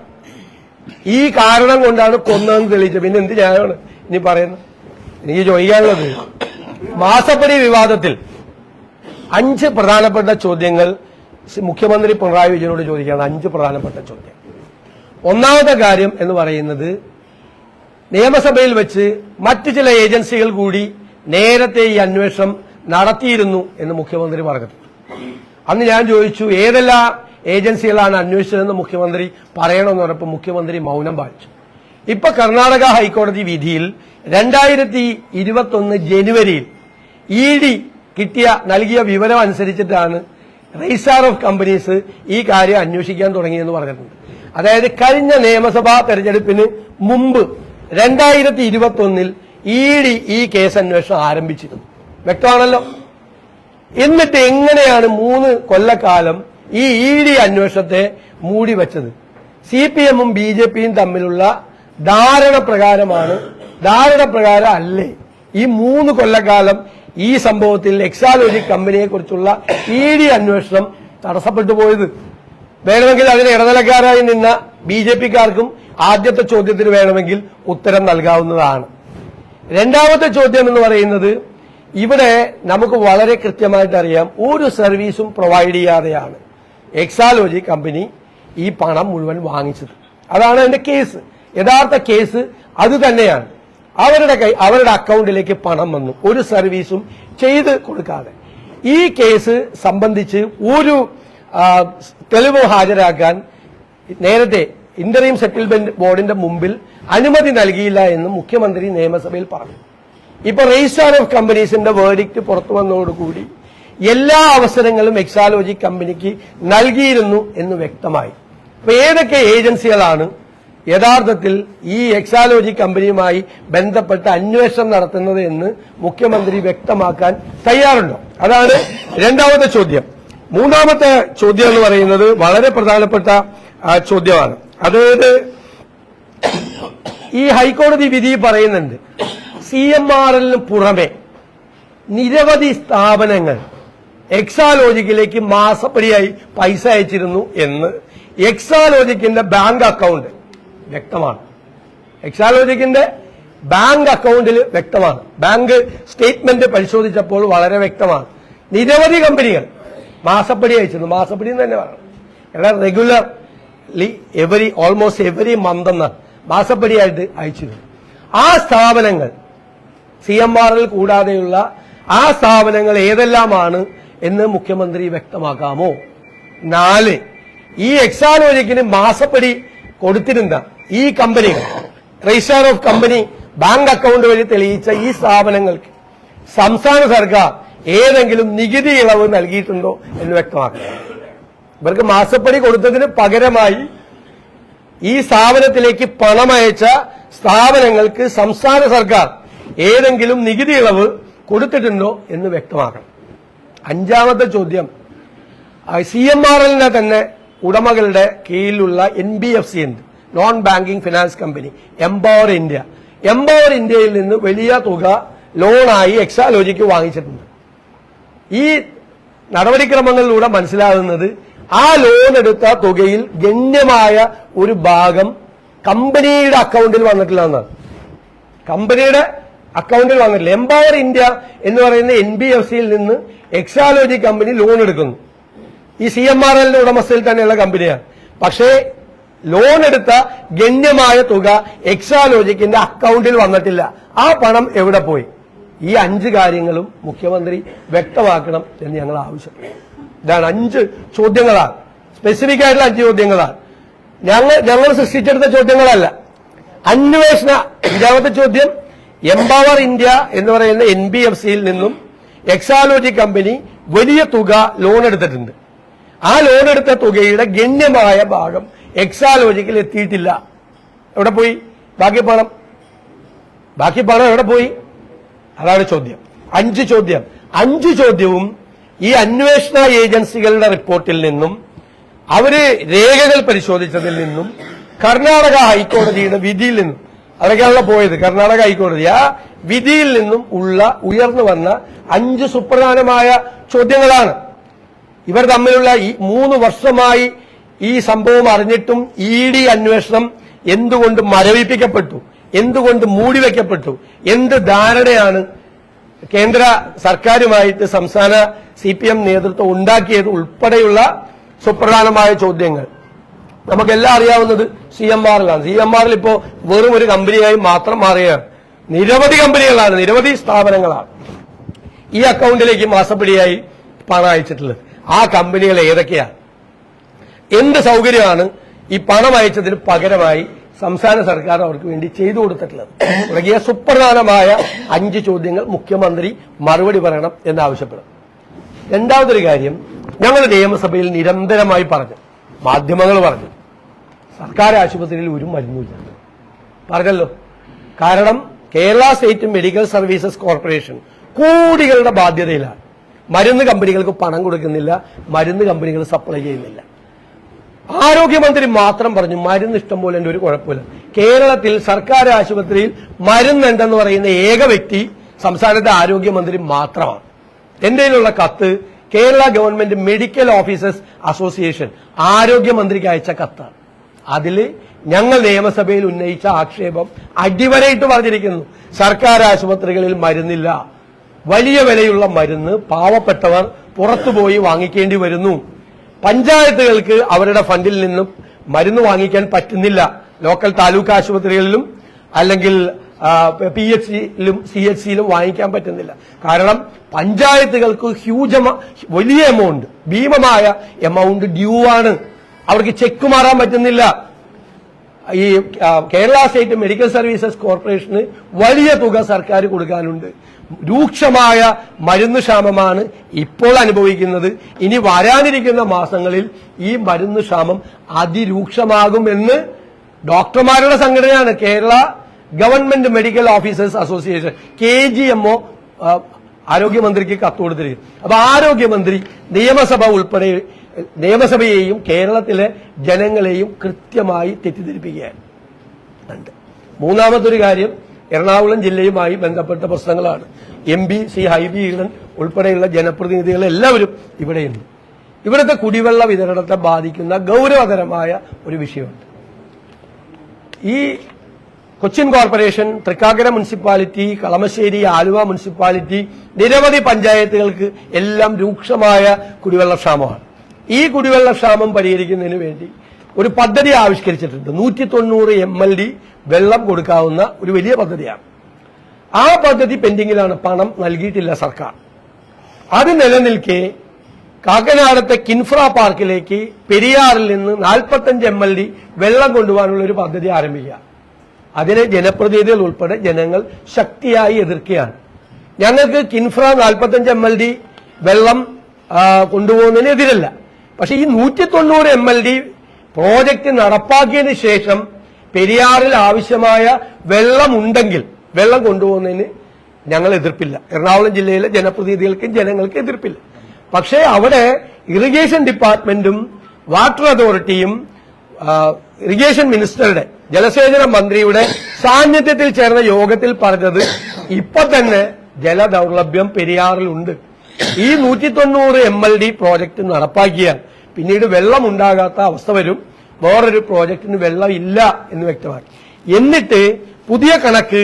ഈ കാരണം കൊണ്ടാണ് കൊന്നതെന്ന് തെളിയിച്ചത്. പിന്നെ എന്ത് ന്യായമാണ് ഇനി പറയുന്നത്? എനിക്ക് ചോദിക്കാനുള്ളത്, മാസപ്പടി വിവാദത്തിൽ 5 പ്രധാനപ്പെട്ട ചോദ്യങ്ങൾ മുഖ്യമന്ത്രി പിണറായി വിജയനോട് ചോദിക്കുകയാണ്. 5 പ്രധാനപ്പെട്ട ചോദ്യം. ഒന്നാമത്തെ കാര്യം എന്ന് പറയുന്നത്, നിയമസഭയിൽ വെച്ച് മറ്റു ചില ഏജൻസികൾ കൂടി നേരത്തെ ഈ അന്വേഷണം നടത്തിയിരുന്നു എന്ന് മുഖ്യമന്ത്രി പറഞ്ഞു. അന്ന് ഞാൻ ചോദിച്ചു ഏതെല്ലാം ഏജൻസികളാണ് അന്വേഷിച്ചതെന്ന് മുഖ്യമന്ത്രി പറയണമെന്ന് പറഞ്ഞപ്പോൾ മുഖ്യമന്ത്രി മൗനം പാലിച്ചു. ഇപ്പൊ കർണാടക ഹൈക്കോടതി വിധിയിൽ 2021 ജനുവരിയിൽ ED നൽകിയ വിവരം അനുസരിച്ചിട്ടാണ് രജിസ്ട്രാർ ഓഫ് കമ്പനീസ് ഈ കാര്യം അന്വേഷിക്കാൻ തുടങ്ങിയെന്ന് പറഞ്ഞിട്ടുണ്ട്. അതായത് കഴിഞ്ഞ നിയമസഭാ തെരഞ്ഞെടുപ്പിന് മുമ്പ് 2021 ED ഈ കേസ് അന്വേഷണം ആരംഭിച്ചിരുന്നു. വ്യക്തമാണല്ലോ. എന്നിട്ട് എങ്ങനെയാണ് 3 കൊല്ലക്കാലം ഈ ED അന്വേഷണത്തെ മൂടിവെച്ചത്? CPM-ഉം BJP-യും തമ്മിലുള്ള ധാരണ പ്രകാരം അല്ലേ ഈ 3 കൊല്ലക്കാലം ഈ സംഭവത്തിൽ എക്സാലോജി കമ്പനിയെ കുറിച്ചുള്ള ED അന്വേഷണം തടസ്സപ്പെട്ടു പോയത്? വേണമെങ്കിൽ അതിന് ഇടനിലക്കാരായി നിന്ന BJP-ക്കാർക്കും ആദ്യത്തെ ചോദ്യത്തിന് വേണമെങ്കിൽ ഉത്തരം നൽകാവുന്നതാണ്. രണ്ടാമത്തെ ചോദ്യം എന്ന് പറയുന്നത്, ഇവിടെ നമുക്ക് വളരെ കൃത്യമായിട്ട് അറിയാം, ഒരു സർവീസും പ്രൊവൈഡ് ചെയ്യാതെയാണ് എക്സാലോജി കമ്പനി ഈ പണം മുഴുവൻ വാങ്ങിച്ചത്. അതാണ് അതിന്റെ കേസ്. യഥാർത്ഥ കേസ് അത് തന്നെയാണ്. അവരുടെ അക്കൗണ്ടിലേക്ക് പണം വന്നു, ഒരു സർവീസും ചെയ്ത് കൊടുക്കാതെ. ഈ കേസ് സംബന്ധിച്ച് ഒരു തെളിവ് ഹാജരാക്കാൻ നേരത്തെ ഇന്ററീം സെറ്റിൽമെന്റ് ബോർഡിന്റെ മുമ്പിൽ അനുമതി നൽകിയില്ല എന്ന് മുഖ്യമന്ത്രി നിയമസഭയിൽ പറഞ്ഞു. ഇപ്പൊ രജിസ്ട്രാർ ഓഫ് കമ്പനീസിന്റെ വേർഡിക്റ്റ് പുറത്തു വന്നതോടുകൂടി എല്ലാ അവസരങ്ങളും എക്സാലോജി കമ്പനിക്ക് നൽകിയിരുന്നു എന്ന് വ്യക്തമായി. അപ്പൊ ഏതൊക്കെ ഏജൻസികളാണ് യഥാർത്ഥത്തിൽ ഈ എക്സാലോജി കമ്പനിയുമായി ബന്ധപ്പെട്ട് അന്വേഷണം നടത്തുന്നത് എന്ന് മുഖ്യമന്ത്രി വ്യക്തമാക്കാൻ തയ്യാറുണ്ടോ? അതാണ് രണ്ടാമത്തെ ചോദ്യം. മൂന്നാമത്തെ ചോദ്യം എന്ന് പറയുന്നത് വളരെ പ്രധാനപ്പെട്ട ചോദ്യമാണ്. അതായത് ഈ ഹൈക്കോടതി വിധി പറയുന്നുണ്ട്, CMRL-ന് പുറമെ നിരവധി സ്ഥാപനങ്ങൾ എക്സാലോജിക്കിലേക്ക് മാസപ്പടിയായി പൈസ അയച്ചിരുന്നു എന്ന് എക്സാലോജിക്കിന്റെ ബാങ്ക് അക്കൗണ്ട് വ്യക്തമാണ്. എക്സാലോജിക്കിന്റെ ബാങ്ക് അക്കൗണ്ടിൽ വ്യക്തമാണ്. ബാങ്ക് സ്റ്റേറ്റ്മെന്റ് പരിശോധിച്ചപ്പോൾ വളരെ വ്യക്തമാണ്. നിരവധി കമ്പനികൾ മാസപ്പടി അയച്ചിരുന്നു. മാസപ്പടി എന്ന് തന്നെ പറയണം. എന്നാൽ റെഗുലർലി ഓൾമോസ്റ്റ് എവറി മന്ത് എന്ന മാസപ്പടിയായിട്ട് അയച്ചിരുന്നു. ആ സ്ഥാപനങ്ങൾ CMRL കൂടാതെയുള്ള ആ സ്ഥാപനങ്ങൾ ഏതെല്ലാമാണ് എന്ന് മുഖ്യമന്ത്രി വ്യക്തമാക്കാമോ? 4, ഈ എക്സാലോജിക്കിന് മാസപ്പടി കൊടുത്തിരുന്ന ഈ കമ്പനികൾ registrar of company bank account വഴി തെളിയിച്ച ഈ സ്ഥാപനങ്ങൾക്ക് സംസ്ഥാന സർക്കാർ ഏതെങ്കിലും നികുതി ഇളവ് നൽകിയിട്ടുണ്ടോ എന്ന് വ്യക്തമാക്കുക. ഇവർക്ക് മാസപ്പടി കൊടുത്തതിന് പകരമായി ഈ സ്ഥാപനത്തിലേക്ക് പണമയച്ച സ്ഥാപനങ്ങൾക്ക് സംസ്ഥാന സർക്കാർ ഏതെങ്കിലും നികുതി ഇളവ് കൊടുത്തിട്ടുണ്ടോ എന്ന് വ്യക്തമാക്കണം. അഞ്ചാമത്തെ ചോദ്യം, CMRL-ന്റെ തന്നെ ഉടമകളുടെ കീഴിലുള്ള NBFC ഉണ്ട്, non banking finance company, empower ഇന്ത്യയിൽ നിന്ന് വലിയ തുക ലോണായി എക്സാലോജിക്ക് വാങ്ങിച്ചിട്ടുണ്ട്. ഈ നടപടിക്രമങ്ങളിലൂടെ മനസ്സിലാകുന്നത് ആ ലോൺ എടുത്ത തുകയിൽ ഗണ്യമായ ഒരു ഭാഗം കമ്പനിയുടെ അക്കൗണ്ടിൽ വന്നിട്ടില്ല എന്നാണ്. കമ്പനിയുടെ അക്കൗണ്ടിൽ വന്നിട്ടില്ല. എംപവർ ഇന്ത്യ എന്ന് പറയുന്ന NBFC-യിൽ നിന്ന് എക്സാലോജി കമ്പനി ലോൺ എടുക്കുന്നു. ഈ CMRL-ന്റെ ഉടമസ്ഥയിൽ തന്നെയുള്ള കമ്പനിയാണ്. പക്ഷേ ലോൺ എടുത്ത ഗണ്യമായ തുക എക്സാലോജിക്കിന്റെ അക്കൗണ്ടിൽ വന്നിട്ടില്ല. ആ പണം എവിടെ പോയി? ഈ 5 കാര്യങ്ങളും മുഖ്യമന്ത്രി വ്യക്തമാക്കണം എന്ന് ഞങ്ങൾ ആവശ്യപ്പെടുന്നു. ഇതാണ് 5 ചോദ്യങ്ങളാണ്, സ്പെസിഫിക് ആയിട്ടുള്ള 5 ചോദ്യങ്ങളാണ്. ഞങ്ങൾ സൃഷ്ടിച്ചെടുത്ത ചോദ്യങ്ങളല്ല. അന്വേഷണ 5ാമത്തെ ചോദ്യം, എംപവർ ഇന്ത്യ എന്ന് പറയുന്ന NBFC-യിൽ നിന്നും എക്സാലോജി കമ്പനി വലിയ തുക ലോൺ എടുത്തിട്ടുണ്ട്. ആ ലോൺ എടുത്ത തുകയുടെ ഗണ്യമായ ഭാഗം എക്സാലോജിക്കിൽ എത്തിയിട്ടില്ല. എവിടെ പോയി? ബാക്കി പണം എവിടെ പോയി? അതാണ് ചോദ്യം. 5 ചോദ്യം. 5 ചോദ്യവും ഈ അന്വേഷണ ഏജൻസികളുടെ റിപ്പോർട്ടിൽ നിന്നും അവര് രേഖകൾ പരിശോധിച്ചതിൽ നിന്നും കർണാടക ഹൈക്കോടതിയുടെ വിധിയിൽ നിന്നും, അതൊക്കെയാണല്ലോ പോയത് കർണാടക ഹൈക്കോടതി, ആ വിധിയിൽ നിന്നും ഉയർന്നു വന്ന 5 സുപ്രധാനമായ ചോദ്യങ്ങളാണ്. ഇവർ തമ്മിലുള്ള ഈ 3 വർഷമായി ഈ സംഭവം അറിഞ്ഞിട്ടും ED അന്വേഷണം എന്തുകൊണ്ട് മരവിപ്പിക്കപ്പെട്ടു, എന്തുകൊണ്ട് മൂടിവെക്കപ്പെട്ടു, എന്ത് ധാരണയാണ് കേന്ദ്ര സർക്കാരുമായിട്ട് സംസ്ഥാന CPM നേതൃത്വം ഉണ്ടാക്കിയത് ഉൾപ്പെടെയുള്ള സുപ്രധാനമായ ചോദ്യങ്ങൾ. നമുക്കെല്ലാം അറിയാവുന്നത് CMRL-ആണ്. CMRL ഇപ്പോ വെറും ഒരു കമ്പനിയായി മാത്രം മാറുകയാണ്. നിരവധി കമ്പനികളാണ്, നിരവധി സ്ഥാപനങ്ങളാണ് ഈ അക്കൗണ്ടിലേക്ക് മാസപ്പടിയായി പണം അയച്ചിട്ടുള്ളത്. ആ കമ്പനികൾ ഏതൊക്കെയാണ്? എന്ത് സൗകര്യമാണ് ഈ പണം അയച്ചതിന് പകരമായി സംസ്ഥാന സർക്കാർ അവർക്ക് വേണ്ടി ചെയ്തു കൊടുത്തിട്ടുള്ളത് തുടങ്ങിയ സുപ്രധാനമായ 5 ചോദ്യങ്ങൾ മുഖ്യമന്ത്രി മറുപടി പറയണം എന്നാവശ്യപ്പെടും. രണ്ടാമതൊരു കാര്യം, ഞങ്ങൾ നിയമസഭയിൽ നിരന്തരമായി പറഞ്ഞു, മാധ്യമങ്ങൾ പറഞ്ഞു, സർക്കാർ ആശുപത്രിയിൽ ഒരു മരുന്നുമില്ല. പറഞ്ഞല്ലോ. കാരണം Kerala state medical services corporation കോടികളുടെ ബാധ്യതയിലാണ്. മരുന്ന് കമ്പനികൾക്ക് പണം കൊടുക്കുന്നില്ല, മരുന്ന് കമ്പനികൾ സപ്ലൈ ചെയ്യുന്നില്ല. ആരോഗ്യമന്ത്രി മാത്രം പറഞ്ഞു മരുന്ന് ഇഷ്ടം പോലെ ഉണ്ട്, ഒരു കുഴപ്പമില്ല. കേരളത്തിൽ സർക്കാർ ആശുപത്രിയിൽ മരുന്നുണ്ടെന്ന് പറയുന്ന ഏക വ്യക്തി സംസ്ഥാനത്തെ ആരോഗ്യമന്ത്രി മാത്രമാണ്. എന്റെ കയ്യിലുള്ള കത്ത് Kerala government medical officers association ആരോഗ്യമന്ത്രിക്ക് അയച്ച കത്താണ്. അതിൽ ഞങ്ങൾ നിയമസഭയിൽ ഉന്നയിച്ച ആക്ഷേപം അടിവരയിട്ട് പറഞ്ഞിരിക്കുന്നു. സർക്കാർ ആശുപത്രികളിൽ മരുന്നില്ല, വലിയ വിലയുള്ള മരുന്ന് പാവപ്പെട്ടവർ പുറത്തുപോയി വാങ്ങിക്കേണ്ടി വരുന്നു. പഞ്ചായത്തുകൾക്ക് അവരുടെ ഫണ്ടിൽ നിന്നും മരുന്ന് വാങ്ങിക്കാൻ പറ്റുന്നില്ല. ലോക്കൽ താലൂക്ക് ആശുപത്രികളിലും അല്ലെങ്കിൽ PHCയിലും CHCയിലും വാങ്ങിക്കാൻ പറ്റുന്നില്ല. കാരണം പഞ്ചായത്തുകൾക്ക് വലിയ എമൗണ്ട്, ഭീമമായ എമൗണ്ട് ഡ്യൂ ആണ്. അവർക്ക് ചെക്ക് മാറാൻ പറ്റുന്നില്ല. ഈ Kerala state medical services corporation വലിയ തുക സർക്കാർ കൊടുക്കാനുണ്ട്. രൂക്ഷമായ മരുന്ന് ക്ഷാമമാണ് ഇപ്പോൾ അനുഭവിക്കുന്നത്. ഇനി വരാനിരിക്കുന്ന മാസങ്ങളിൽ ഈ മരുന്ന് ക്ഷാമം അതിരൂക്ഷമാകുമെന്ന് ഡോക്ടർമാരുടെ സംഘടനയാണ് Kerala government medical officers association KGMO ആരോഗ്യമന്ത്രിക്ക് കത്ത് കൊടുത്തിരിക്കുന്നു. അപ്പൊ ആരോഗ്യമന്ത്രി നിയമസഭയെയും കേരളത്തിലെ ജനങ്ങളെയും കൃത്യമായി തെറ്റിദ്ധരിപ്പിക്കുകയാണ്. മൂന്നാമതൊരു കാര്യം എറണാകുളം ജില്ലയുമായി ബന്ധപ്പെട്ട പ്രശ്നങ്ങളാണ്. MP ശ്രീ ഹൈബി ഈഡൻ ഉൾപ്പെടെയുള്ള ജനപ്രതിനിധികൾ എല്ലാവരും ഇവിടെയുണ്ട്. ഇവിടുത്തെ കുടിവെള്ള വിതരണത്തെ ബാധിക്കുന്ന ഗൌരവതരമായ ഒരു വിഷയമുണ്ട്. ഈ Cochin corporation, Thrikkakara municipality, Kalamassery, Aluva municipality, നിരവധി പഞ്ചായത്തുകൾക്ക് എല്ലാം രൂക്ഷമായ കുടിവെള്ള ക്ഷാമമാണ്. ഈ കുടിവെള്ള ക്ഷാമം പരിഹരിക്കുന്നതിന് വേണ്ടി ഒരു പദ്ധതി ആവിഷ്കരിച്ചിട്ടുണ്ട്. 190 MLD വെള്ളം കൊടുക്കാവുന്ന ഒരു വലിയ പദ്ധതിയാണ്. ആ പദ്ധതി പെൻഡിങ്ങിലാണ്, പണം നൽകിയിട്ടില്ല സർക്കാർ. അത് നിലനിൽക്കെ കാക്കനാടത്തെ കിൻഫ്ര പാർക്കിലേക്ക് പെരിയാറിൽ നിന്ന് 45 MLD വെള്ളം കൊണ്ടുപോകാനുള്ള ഒരു പദ്ധതി ആരംഭിക്കുക. അതിനെ ജനപ്രതിനിധികൾ ഉൾപ്പെടെ ജനങ്ങൾ ശക്തിയായി എതിർക്കുകയാണ്. ഞങ്ങൾക്ക് കിൻഫ്ര 45 MLD വെള്ളം കൊണ്ടുപോകുന്നതിന് എതിരല്ല. പക്ഷെ ഈ 190 MLD പ്രോജക്റ്റ് നടപ്പാക്കിയതിന് ശേഷം പെരിയാറിൽ ആവശ്യമായ വെള്ളമുണ്ടെങ്കിൽ വെള്ളം കൊണ്ടുപോകുന്നതിന് ഞങ്ങൾ എതിർപ്പില്ല. എറണാകുളം ജില്ലയിലെ ജനപ്രതിനിധികൾക്കും ജനങ്ങൾക്കും എതിർപ്പില്ല. പക്ഷേ അവിടെ ഇറിഗേഷൻ ഡിപ്പാർട്ട്മെന്റും വാട്ടർ അതോറിറ്റിയും ഇറിഗേഷൻ മിനിസ്റ്ററുടെ, ജലസേചന മന്ത്രിയുടെ സാന്നിധ്യത്തിൽ ചേർന്ന യോഗത്തിൽ പറഞ്ഞത് ഇപ്പൊ തന്നെ ജലദൌർലഭ്യം പെരിയാറിലുണ്ട്. ഈ 190 MLD പ്രോജക്റ്റ് നടപ്പാക്കിയാൽ പിന്നീട് വെള്ളം ഉണ്ടാകാത്ത അവസ്ഥ വരും. വേറൊരു പ്രോജക്റ്റിന് വെള്ളം ഇല്ല എന്ന് വ്യക്തമാക്കി. എന്നിട്ട് പുതിയ കണക്ക്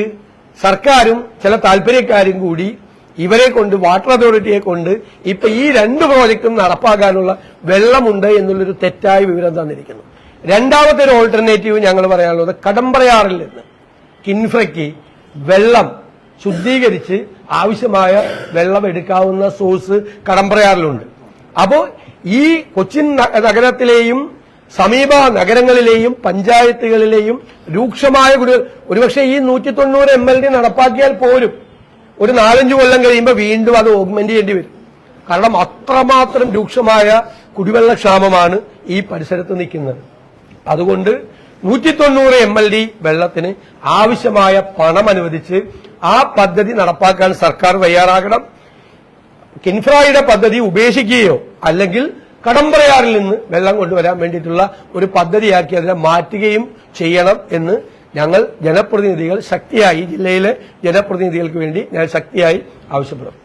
സർക്കാരും ചില താല്പര്യക്കാരും കൂടി ഇവരെ കൊണ്ട്, വാട്ടർ അതോറിറ്റിയെ കൊണ്ട് ഇപ്പൊ ഈ 2 പ്രോജക്റ്റും നടപ്പാക്കാനുള്ള വെള്ളമുണ്ട് എന്നുള്ളൊരു തെറ്റായ വിവരം തന്നിരിക്കുന്നു. രണ്ടാമത്തെ ഒരു ഓൾട്ടർനേറ്റീവ് ഞങ്ങൾ പറയാനുള്ളത്, കടമ്പ്രയാറിൽ നിന്ന് കിൻഫ്രയ്ക്ക് വെള്ളം ശുദ്ധീകരിച്ച് ആവശ്യമായ വെള്ളം എടുക്കാവുന്ന സോഴ്സ് കടമ്പ്രയാറിലുണ്ട്. അപ്പോൾ ഈ കൊച്ചിൻ നഗരത്തിലെയും സമീപ നഗരങ്ങളിലെയും പഞ്ചായത്തുകളിലെയും രൂക്ഷമായ ഒരുപക്ഷെ ഈ 190 MLD നടപ്പാക്കിയാൽ പോലും ഒരു 4-5 കൊല്ലം കഴിയുമ്പോൾ വീണ്ടും അത് ഓഗ്മെന്റ് ചെയ്യേണ്ടി വരും. കാരണം അത്രമാത്രം രൂക്ഷമായ കുടിവെള്ള ക്ഷാമമാണ് ഈ പരിസരത്ത് നിൽക്കുന്നത്. അതുകൊണ്ട് 190 MLD വെള്ളത്തിന് ആവശ്യമായ പണം അനുവദിച്ച് ആ പദ്ധതി നടപ്പാക്കാൻ സർക്കാർ തയ്യാറാകണം. കിൻഫ്രയുടെ പദ്ധതി ഉപേക്ഷിക്കുകയോ അല്ലെങ്കിൽ കടമ്പ്രയാറിൽ നിന്ന് വെള്ളം കൊണ്ടുവരാൻ വേണ്ടിയിട്ടുള്ള ഒരു പദ്ധതിയാക്കി അതിനെ മാറ്റുകയും ചെയ്യണം എന്ന് ഞങ്ങൾ ജനപ്രതിനിധികൾ ശക്തിയായി, ജില്ലയിലെ ജനപ്രതിനിധികൾക്ക് വേണ്ടി ഞാൻ ശക്തിയായി ആവശ്യപ്പെടും.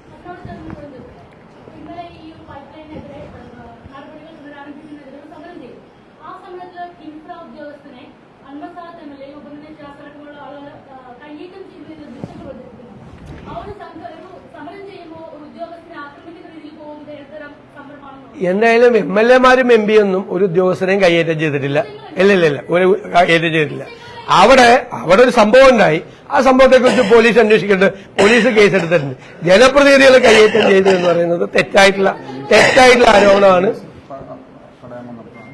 എന്തായാലും MLAമാരും MP ഒന്നും ഒരു ഉദ്യോഗസ്ഥനെയും കൈയേറ്റം ചെയ്തിട്ടില്ല. ഇല്ല, ഒരു കൈയേറ്റം ചെയ്തിട്ടില്ല. അവിടെ ഒരു സംഭവം ഉണ്ടായി. ആ സംഭവത്തെ കുറിച്ച് പോലീസ് അന്വേഷിക്കേണ്ടത്, പോലീസ് കേസെടുത്തിട്ടുണ്ട്. ജനപ്രതിനിധികൾ കൈയേറ്റം ചെയ്തു എന്ന് പറയുന്നത് തെറ്റായിട്ടുള്ള ആരോപണമാണ്.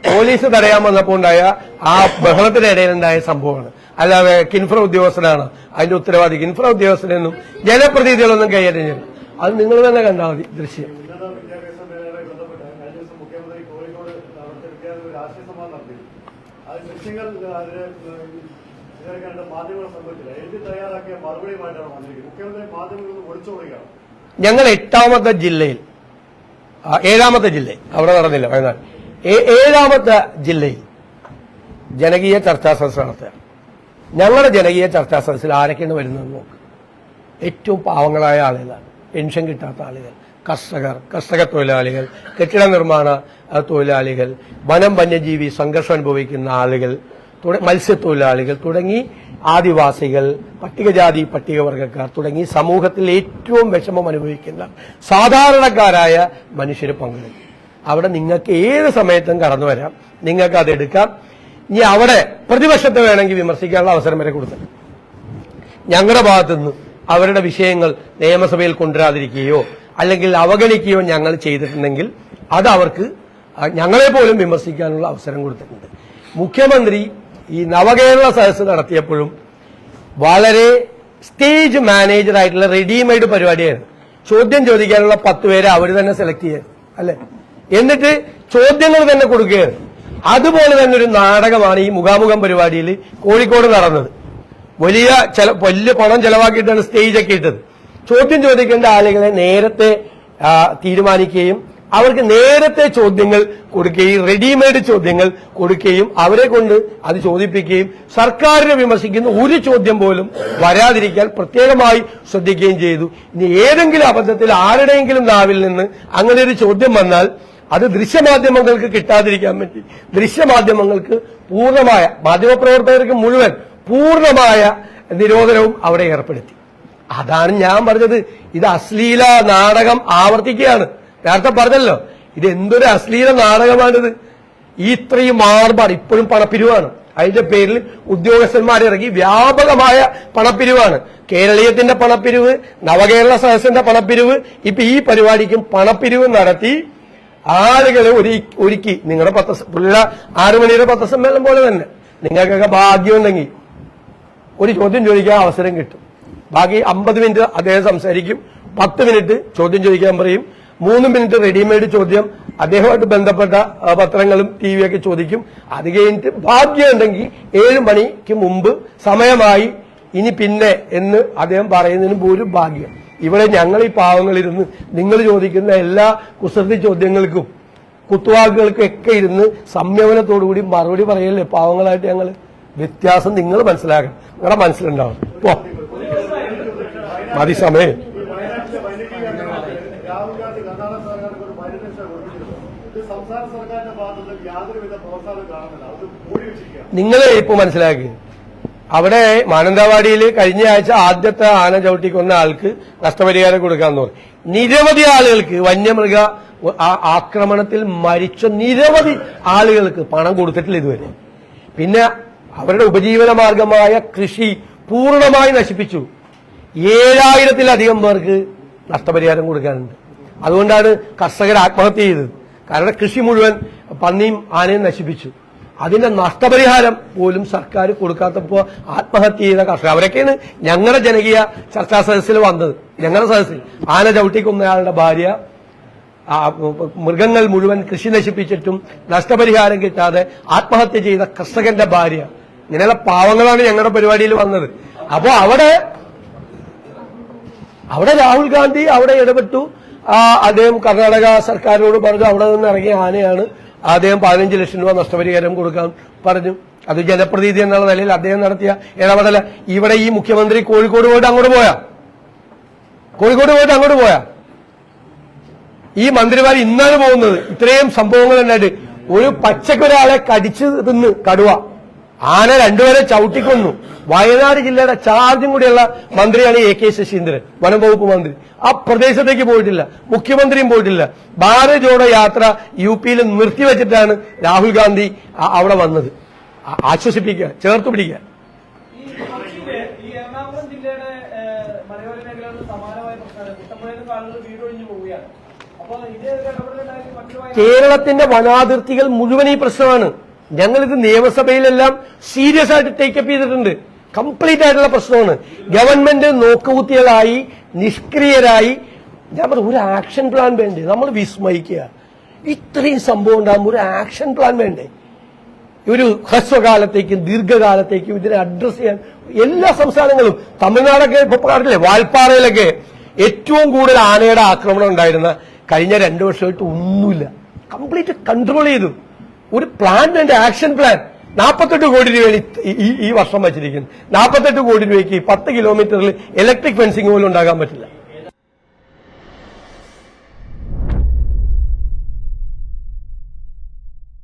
പോലീസ് തടയാൻ വന്നപ്പോൾ ഉണ്ടായ ആ ബഹളത്തിനിടയിലുണ്ടായ സംഭവമാണ്. അല്ലാതെ കിൻഫ്ര ഉദ്യോഗസ്ഥനാണ് അതിന്റെ ഉത്തരവാദി. കിൻഫ്ര ഉദ്യോഗസ്ഥനെന്നും ജനപ്രതിനിധികളൊന്നും കൈയേറ്റം ചെയ്തു. അത് നിങ്ങൾ തന്നെ കണ്ടാൽ മതി ദൃശ്യം. തിരഞ്ഞെടുക്കാനായിട്ട് മാധ്യമങ്ങളെ സംബന്ധിച്ചില്ല. എഴുതി തയ്യാറാക്കിയ മറുപടിയുമായിട്ടാണ് വന്നിരിക്കുന്നത്. മുഖ്യമന്ത്രി മാധ്യമങ്ങളിൽ നിന്ന് ഒളിച്ചോടുകയാണ്. ഞങ്ങൾ 8ാമത്തെ ജില്ലയിൽ 7ാമത്തെ ജില്ലയിൽ അവിടെ നടന്നില്ല വയനാട് 7ാമത്തെ ജില്ലയിൽ ജനകീയ ചർച്ചാ സദസ്സ് നടത്തുക. ഞങ്ങളുടെ ജനകീയ ചർച്ചാ സദസ്സിൽ ആരൊക്കെയാണ് വരുന്നത് നോക്ക്. ഏറ്റവും പാവങ്ങളായ ആളുകളാണ്, പെൻഷൻ കിട്ടാത്ത ആളുകൾ, കർഷക തൊഴിലാളികൾ, കെട്ടിട നിർമ്മാണ തൊഴിലാളികൾ, വനം വന്യജീവി സംഘർഷം അനുഭവിക്കുന്ന ആളുകൾ, മത്സ്യത്തൊഴിലാളികൾ തുടങ്ങി ആദിവാസികൾ, പട്ടികജാതി പട്ടികവർഗക്കാർ തുടങ്ങി സമൂഹത്തിൽ ഏറ്റവും വിഷമം അനുഭവിക്കുന്ന സാധാരണക്കാരായ മനുഷ്യർ പങ്കെടുക്കും. അവിടെ നിങ്ങൾക്ക് ഏത് സമയത്തും കടന്നു വരാം, നിങ്ങൾക്ക് അതെടുക്കാം. ഇനി അവിടെ പ്രതിപക്ഷത്തെ വേണമെങ്കിൽ വിമർശിക്കാനുള്ള അവസരം വരെ കൊടുത്തിട്ടുണ്ട്. ഞങ്ങളുടെ ഭാഗത്തുനിന്ന് അവരുടെ വിഷയങ്ങൾ നിയമസഭയിൽ കൊണ്ടുവരാതിരിക്കുകയോ അല്ലെങ്കിൽ അവഗണിക്കുകയോ ഞങ്ങൾ ചെയ്തിട്ടുണ്ടെങ്കിൽ അത് അവർക്ക് ഞങ്ങളെ പോലും വിമർശിക്കാനുള്ള അവസരം കൊടുത്തിട്ടുണ്ട്. മുഖ്യമന്ത്രി ഈ നവകേരള സദസ്സ് നടത്തിയപ്പോഴും വളരെ സ്റ്റേജ് മാനേജറായിട്ടുള്ള റെഡിമെയ്ഡ് പരിപാടിയായിരുന്നു. ചോദ്യം ചോദിക്കാനുള്ള 10 പേരെ അവർ തന്നെ സെലക്ട് ചെയ്യാൻ അല്ലെ, എന്നിട്ട് ചോദ്യങ്ങൾ തന്നെ കൊടുക്കുകയാണ്. അതുപോലെ തന്നെ ഒരു നാടകമാണ് ഈ മുഖാമുഖം പരിപാടിയിൽ കോഴിക്കോട് നടന്നത്. വലിയ പണം ചെലവാക്കിയിട്ടാണ് സ്റ്റേജൊക്കെ ഇട്ടത്. ചോദ്യം ചോദിക്കേണ്ട ആളുകളെ നേരത്തെ തീരുമാനിക്കുകയും അവർക്ക് നേരത്തെ ചോദ്യങ്ങൾ കൊടുക്കുകയും റെഡിമെയ്ഡ് ചോദ്യങ്ങൾ കൊടുക്കുകയും അവരെ കൊണ്ട് അത് ചോദിപ്പിക്കുകയും സർക്കാരിനെ വിമർശിക്കുന്ന ഒരു ചോദ്യം പോലും വരാതിരിക്കാൻ പ്രത്യേകമായി ശ്രദ്ധിക്കുകയും ചെയ്തു. ഇനി ഏതെങ്കിലും അബദ്ധത്തിൽ ആരുടെയെങ്കിലും നാവിൽ നിന്ന് അങ്ങനെ ഒരു ചോദ്യം വന്നാൽ അത് ദൃശ്യമാധ്യമങ്ങൾക്ക് കിട്ടാതിരിക്കാൻ വേണ്ടി ദൃശ്യമാധ്യമങ്ങൾക്ക് പൂർണ്ണമായ, മാധ്യമപ്രവർത്തകർക്ക് മുഴുവൻ പൂർണ്ണമായ നിരോധനവും അവിടെ ഏർപ്പെടുത്തി. അതാണ് ഞാൻ പറഞ്ഞത്, ഇത് അശ്ലീല നാടകം ആവർത്തിക്കുകയാണ്. നേരത്തെ പറഞ്ഞല്ലോ, ഇത് എന്തൊരു അശ്ലീല നാടകമാണിത്. ഇത്രയും ആർഭാട് ഇപ്പോഴും പണപ്പിരിവാണ്. അതിന്റെ പേരിൽ ഉദ്യോഗസ്ഥന്മാരിറങ്ങി വ്യാപകമായ പണപ്പിരിവാണ്. കേരളീയത്തിന്റെ പണപ്പിരിവ്, നവകേരള സദസ്സിന്റെ പണപ്പിരിവ്, ഇപ്പൊ ഈ പരിപാടിക്കും പണപ്പിരിവ് നടത്തി ആളുകളെ ഒരുക്കി. നിങ്ങളുടെ 6 മണിയുടെ പത്രസമ്മേളനം പോലെ തന്നെ നിങ്ങൾക്കൊക്കെ ഭാഗ്യമുണ്ടെങ്കിൽ ഒരു ചോദ്യം ചോദിക്കാൻ അവസരം കിട്ടും. ബാക്കി 50 മിനിറ്റ് അദ്ദേഹം സംസാരിക്കും, 10 മിനിറ്റ് ചോദ്യം ചോദിക്കാൻ പറയും, 3 മിനിറ്റ് റെഡിമെയ്ഡ് ചോദ്യം അദ്ദേഹമായിട്ട് ബന്ധപ്പെട്ട പത്രങ്ങളും ടിവിയൊക്കെ ചോദിക്കും. അത് കഴിഞ്ഞിട്ട് ഭാഗ്യമുണ്ടെങ്കിൽ 7 മണിക്ക് മുമ്പ് സമയമായി ഇനി പിന്നെ എന്ന് അദ്ദേഹം പറയുന്നതിന് പോലും ഭാഗ്യം. ഇവിടെ ഞങ്ങൾ ഈ പാവങ്ങളിരുന്ന് നിങ്ങൾ ചോദിക്കുന്ന എല്ലാ കുസൃതി ചോദ്യങ്ങൾക്കും കുത്തുവാക്കുകൾക്കും ഒക്കെ ഇരുന്ന് സംയമനത്തോടുകൂടി മറുപടി പറയല്ലേ പാവങ്ങളായിട്ട് ഞങ്ങൾ. വ്യത്യാസം നിങ്ങൾ മനസ്സിലാക്കണം, നിങ്ങളുടെ മനസ്സിലുണ്ടാവും. മതി സമയം. രാഹുൽ ഗാന്ധി കർണാടക സർക്കാർക്ക് ഒരു പരിരക്ഷ കൊടുത്തിരുന്നു. ഇത് സംസ്ഥാന സർക്കാരിന്റെ ഭാഗത്ത് യാതൊരുവിധ പ്രോത്സാഹനം കാണുന്നില്ല. അത് മൂടി വെച്ചിരിക്കുകയാണ്. നിങ്ങൾ ഇപ്പൊ മനസ്സിലാക്കി, അവിടെ മാനന്തവാടിയിൽ കഴിഞ്ഞ ആഴ്ച ആദ്യത്തെ ആന ചവിട്ടിക്കൊന്ന ആൾക്ക് നഷ്ടപരിഹാരം കൊടുക്കാന്ന് പറഞ്ഞു. നിരവധി ആളുകൾക്ക് വന്യമൃഗ ആക്രമണത്തിൽ മരിച്ച നിരവധി ആളുകൾക്ക് പണം കൊടുത്തിട്ടില്ല ഇതുവരെ. പിന്നെ അവരുടെ ഉപജീവന മാർഗമായ കൃഷി പൂർണ്ണമായി നശിപ്പിച്ചു. 7000-ത്തിലധികം പേർക്ക് നഷ്ടപരിഹാരം കൊടുക്കാനുണ്ട്. അതുകൊണ്ടാണ് കർഷകർ ആത്മഹത്യ ചെയ്തത്. കാരണം കൃഷി മുഴുവൻ പന്നിയും ആനയും നശിപ്പിച്ചു. അതിന്റെ നഷ്ടപരിഹാരം പോലും സർക്കാർ കൊടുക്കാത്തപ്പോ ആത്മഹത്യ ചെയ്ത കർഷകർ അവരൊക്കെയാണ് ഞങ്ങളുടെ ജനകീയ ചർച്ചാ സദസ്സിൽ വന്നത്. ഞങ്ങളുടെ സദസ്സിൽ ആന ചവിട്ടിക്കൊന്നയാളുടെ ഭാര്യ, മൃഗങ്ങൾ മുഴുവൻ കൃഷി നശിപ്പിച്ചിട്ടും നഷ്ടപരിഹാരം കിട്ടാതെ ആത്മഹത്യ ചെയ്ത കർഷകന്റെ ഭാര്യ, ഇങ്ങനെയുള്ള പാവങ്ങളാണ് ഞങ്ങളുടെ പരിപാടിയിൽ വന്നത്. അപ്പോ അവിടെ രാഹുൽ ഗാന്ധി അവിടെ ഇടപെട്ടു. അദ്ദേഹം കർണാടക സർക്കാരിനോട് പറഞ്ഞു അവിടെ നിന്ന് ഇറങ്ങിയ ആനയാണ്, അദ്ദേഹം 15 ലക്ഷം രൂപ നഷ്ടപരിഹാരം കൊടുക്കാൻ പറഞ്ഞു. അത് ജനപ്രതിനിധി എന്നുള്ള നിലയിൽ അദ്ദേഹം നടത്തിയ ഇടപെടല. ഇവിടെ ഈ മുഖ്യമന്ത്രി കോഴിക്കോട് പോയിട്ട് അങ്ങോട്ട് പോയാ ഈ മന്ത്രിമാർ ഇന്നാണ് പോകുന്നത്. ഇത്രയും സംഭവങ്ങൾ ഉണ്ടായിട്ട് ഒരു പച്ചക്കൊരാളെ കടിച്ചു തിന്ന് കടുവ, ആന 2 പേരെ ചവിട്ടിക്കൊന്നു. വയനാട് ജില്ലയുടെ ചാർജും കൂടിയുള്ള മന്ത്രിയാണ് AK ശശീന്ദ്രൻ, വനം വകുപ്പ് മന്ത്രി. ആ പ്രദേശത്തേക്ക് പോയിട്ടില്ല, മുഖ്യമന്ത്രിയും പോയിട്ടില്ല. ഭാരത് ജോഡോ യാത്ര UP-യിൽ നിർത്തിവെച്ചിട്ടാണ് രാഹുൽ ഗാന്ധി അവിടെ വന്നത്. ആശ്വസിപ്പിക്കുക, ചേർത്ത് പിടിക്കുക. ഈ എറണാകുളം ജില്ലയുടെ മലയോര മേഖലകളിൽ സമാനമായ പ്രശ്നമാണ്. കുട്ടമ്പുഴയിൽ ആളുകൾ വീടൊഴിഞ്ഞു പോവുകയാണ്. അപ്പോൾ ഇത് ഇടപെടലുണ്ടായി മറ്റു കേരളത്തിന്റെ വനാതിർത്തികൾ മുഴുവൻ ഈ പ്രശ്നമാണ്. ഞങ്ങളിത് നിയമസഭയിലെല്ലാം സീരിയസ് ആയിട്ട് ടേക്കപ്പ് ചെയ്തിട്ടുണ്ട്. കംപ്ലീറ്റ് ആയിട്ടുള്ള പ്രശ്നമാണ്. ഗവൺമെന്റ് നോക്കുകുത്തികളായി നിഷ്ക്രിയരായി. ഞാൻ പറഞ്ഞു ഒരു ആക്ഷൻ പ്ലാൻ വേണ്ടേ? നമ്മൾ വിസ്മയിക്കുക. ഇത്രയും സംഭവം ഉണ്ടാകുമ്പോൾ ഒരു ആക്ഷൻ പ്ലാൻ വേണ്ടേ? ഒരു ഹ്രസ്വകാലത്തേക്കും ദീർഘകാലത്തേക്കും ഇതിനെ അഡ്രസ് ചെയ്യാൻ എല്ലാ സംസ്ഥാനങ്ങളും, തമിഴ്നാടൊക്കെ ഇപ്പൊ പറഞ്ഞില്ലേ, വാൽപ്പാറയിലൊക്കെ ഏറ്റവും കൂടുതൽ ആനയുടെ ആക്രമണം ഉണ്ടായിരുന്ന കഴിഞ്ഞ 2 വർഷമായിട്ട് ഒന്നുമില്ല. കംപ്ലീറ്റ് കൺട്രോൾ ചെയ്തു. ഒരു പ്ലാൻ ആൻഡ് ആക്ഷൻ പ്ലാൻ 48 കോടി രൂപയാണ് ഈ വർഷം വച്ചിരിക്കുന്നത്. 48 കോടി രൂപയ്ക്ക് 10 കിലോമീറ്ററിൽ ഇലക്ട്രിക് ഫെൻസിംഗ് പോലും ഉണ്ടാകാൻ പറ്റില്ല.